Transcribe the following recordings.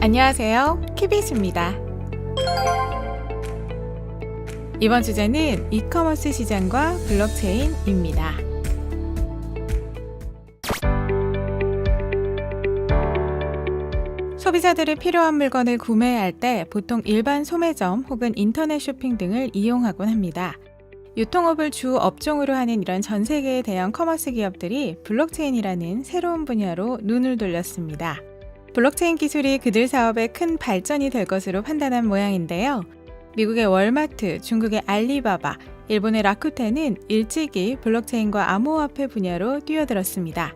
안녕하세요. 키비스입니다. 이번 주제는 이커머스 시장과 블록체인입니다. 소비자들이 필요한 물건을 구매할 때 보통 일반 소매점 혹은 인터넷 쇼핑 등을 이용하곤 합니다. 유통업을 주 업종으로 하는 이런 전 세계의 대형 커머스 기업들이 블록체인이라는 새로운 분야로 눈을 돌렸습니다. 블록체인 기술이 그들 사업에 큰 발전이 될 것으로 판단한 모양인데요. 미국의 월마트, 중국의 알리바바, 일본의 라쿠텐은 일찍이 블록체인과 암호화폐 분야로 뛰어들었습니다.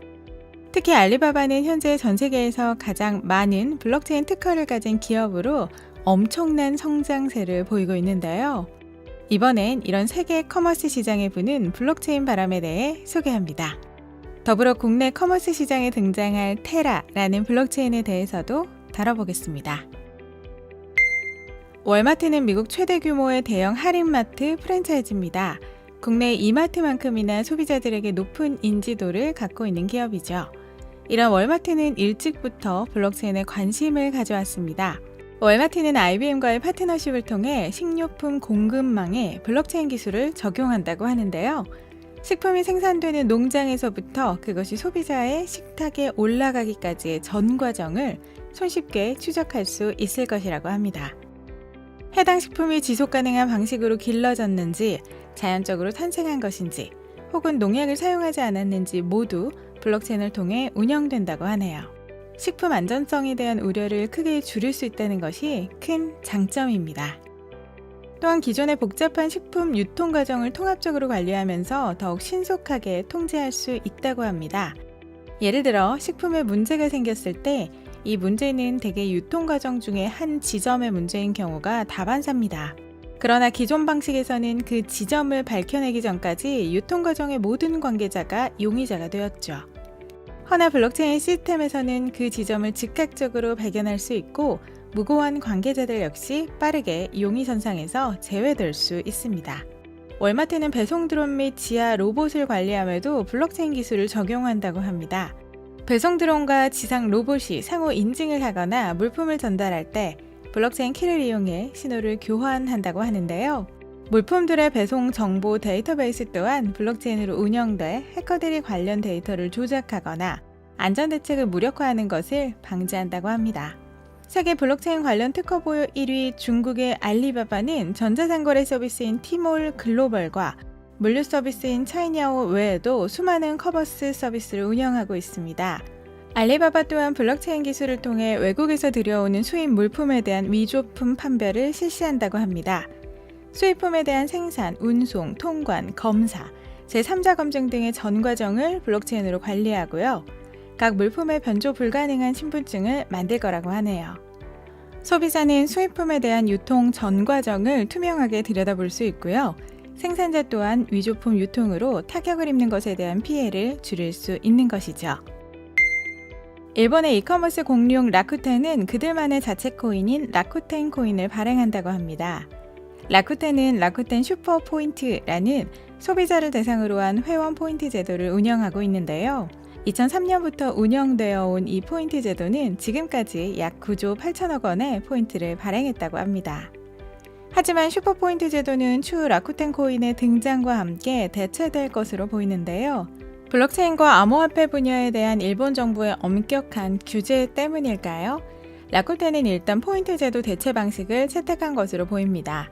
특히 알리바바는 현재 전 세계에서 가장 많은 블록체인 특허를 가진 기업으로 엄청난 성장세를 보이고 있는데요. 이번엔 이런 세계 커머스 시장에 부는 블록체인 바람에 대해 소개합니다. 더불어 국내 커머스 시장에 등장할 테라라는 블록체인에 대해서도 다뤄보겠습니다. 월마트는 미국 최대 규모의 대형 할인마트 프랜차이즈입니다. 국내 이마트만큼이나 소비자들에게 높은 인지도를 갖고 있는 기업이죠. 이런 월마트는 일찍부터 블록체인에 관심을 가져왔습니다. 월마트는 IBM과의 파트너십을 통해 식료품 공급망에 블록체인 기술을 적용한다고 하는데요. 식품이 생산되는 농장에서부터 그것이 소비자의 식탁에 올라가기까지의 전 과정을 손쉽게 추적할 수 있을 것이라고 합니다. 해당 식품이 지속 가능한 방식으로 길러졌는지, 자연적으로 탄생한 것인지, 혹은 농약을 사용하지 않았는지 모두 블록체인을 통해 운영된다고 하네요. 식품 안전성에 대한 우려를 크게 줄일 수 있다는 것이 큰 장점입니다. 또한 기존의 복잡한 식품 유통 과정을 통합적으로 관리하면서 더욱 신속하게 통제할 수 있다고 합니다. 예를 들어 식품에 문제가 생겼을 때 이 문제는 대개 유통 과정 중에 한 지점의 문제인 경우가 다반사입니다. 그러나 기존 방식에서는 그 지점을 밝혀내기 전까지 유통 과정의 모든 관계자가 용의자가 되었죠. 허나 블록체인 시스템에서는 그 지점을 즉각적으로 발견할 수 있고 무고한 관계자들 역시 빠르게 용의선상에서 제외될 수 있습니다. 월마트는 배송 드론 및 지하 로봇을 관리함에도 블록체인 기술을 적용한다고 합니다. 배송 드론과 지상 로봇이 상호 인증을 하거나 물품을 전달할 때 블록체인 키를 이용해 신호를 교환한다고 하는데요. 물품들의 배송 정보 데이터베이스 또한 블록체인으로 운영돼 해커들이 관련 데이터를 조작하거나 안전대책을 무력화하는 것을 방지한다고 합니다. 세계 블록체인 관련 특허 보유 1위 중국의 알리바바는 전자상거래 서비스인 티몰 글로벌과 물류 서비스인 차이냐오 외에도 수많은 커머스 서비스를 운영하고 있습니다. 알리바바 또한 블록체인 기술을 통해 외국에서 들여오는 수입 물품에 대한 위조품 판별을 실시한다고 합니다. 수입품에 대한 생산, 운송, 통관, 검사, 제3자 검증 등의 전 과정을 블록체인으로 관리하고요. 각 물품의 변조 불가능한 신분증을 만들 거라고 하네요. 소비자는 수입품에 대한 유통 전 과정을 투명하게 들여다볼 수 있고요. 생산자 또한 위조품 유통으로 타격을 입는 것에 대한 피해를 줄일 수 있는 것이죠. 일본의 이커머스 공룡 라쿠텐은 그들만의 자체 코인인 라쿠텐 코인을 발행한다고 합니다. 라쿠텐은 라쿠텐 슈퍼 포인트라는 소비자를 대상으로 한 회원 포인트 제도를 운영하고 있는데요. 2003년부터 운영되어 온 이 포인트 제도는 지금까지 약 9조 8천억 원의 포인트를 발행했다고 합니다. 하지만 슈퍼포인트 제도는 추후 라쿠텐 코인의 등장과 함께 대체될 것으로 보이는데요. 블록체인과 암호화폐 분야에 대한 일본 정부의 엄격한 규제 때문일까요? 라쿠텐은 일단 포인트 제도 대체 방식을 채택한 것으로 보입니다.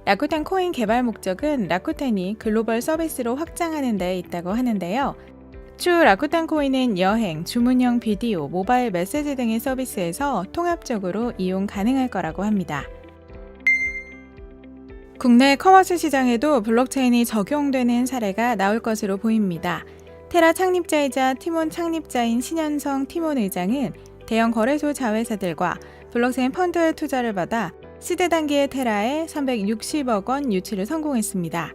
라쿠텐 코인 개발 목적은 라쿠텐이 글로벌 서비스로 확장하는 데 있다고 하는데요. 추후 라쿠텐 코인은 여행, 주문형 비디오, 모바일 메시지 등의 서비스에서 통합적으로 이용 가능할 거라고 합니다. 국내 커머스 시장에도 블록체인이 적용되는 사례가 나올 것으로 보입니다. 테라 창립자이자 티몬 창립자인 신현성 티몬 의장은 대형 거래소 자회사들과 블록체인 펀드의 투자를 받아 시드 단계의 테라에 360억 원 유치를 성공했습니다.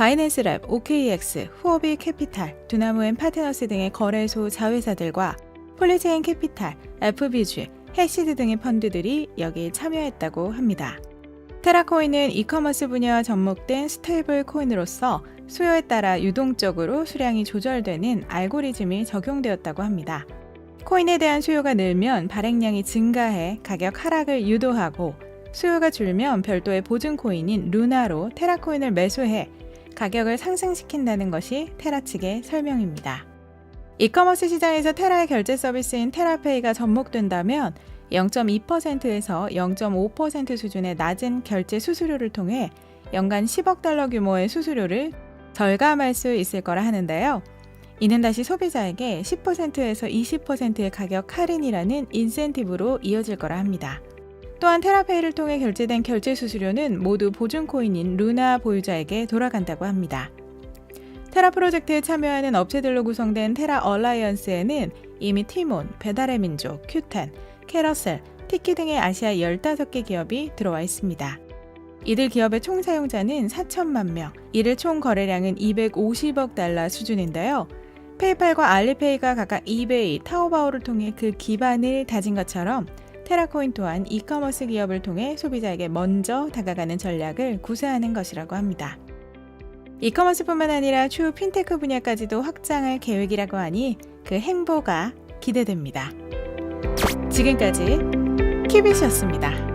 바이낸스랩, OKX, 후오비 캐피탈, 두나무 앤 파트너스 등의 거래소 자회사들과 폴리체인 캐피탈, FBG, 해시드 등의 펀드들이 여기에 참여했다고 합니다. 테라코인은 이커머스 분야와 접목된 스테이블 코인으로서 수요에 따라 유동적으로 수량이 조절되는 알고리즘이 적용되었다고 합니다. 코인에 대한 수요가 늘면 발행량이 증가해 가격 하락을 유도하고 수요가 줄면 별도의 보증 코인인 루나로 테라코인을 매수해 가격을 상승시킨다는 것이 테라 측의 설명입니다. 이커머스 시장에서 테라의 결제 서비스인 테라페이가 접목된다면 0.2%에서 0.5% 수준의 낮은 결제 수수료를 통해 연간 10억 달러 규모의 수수료를 절감할 수 있을 거라 하는데요. 이는 다시 소비자에게 10%에서 20%의 가격 할인이라는 인센티브로 이어질 거라 합니다. 또한 테라페이를 통해 결제된 결제 수수료는 모두 보증 코인인 루나 보유자에게 돌아간다고 합니다. 테라 프로젝트에 참여하는 업체들로 구성된 테라 얼라이언스에는 이미 티몬, 배달의 민족, 큐텐, 캐러셀, 티키 등의 아시아 15개 기업이 들어와 있습니다. 이들 기업의 총 사용자는 4천만 명, 이들 총 거래량은 250억 달러 수준인데요. 페이팔과 알리페이가 각각 이베이, 타오바오를 통해 그 기반을 다진 것처럼 테라코인 또한 이커머스 기업을 통해 소비자에게 먼저 다가가는 전략을 구사하는 것이라고 합니다. 이커머스뿐만 아니라 추후 핀테크 분야까지도 확장할 계획이라고 하니 그 행보가 기대됩니다. 지금까지 키비시였습니다.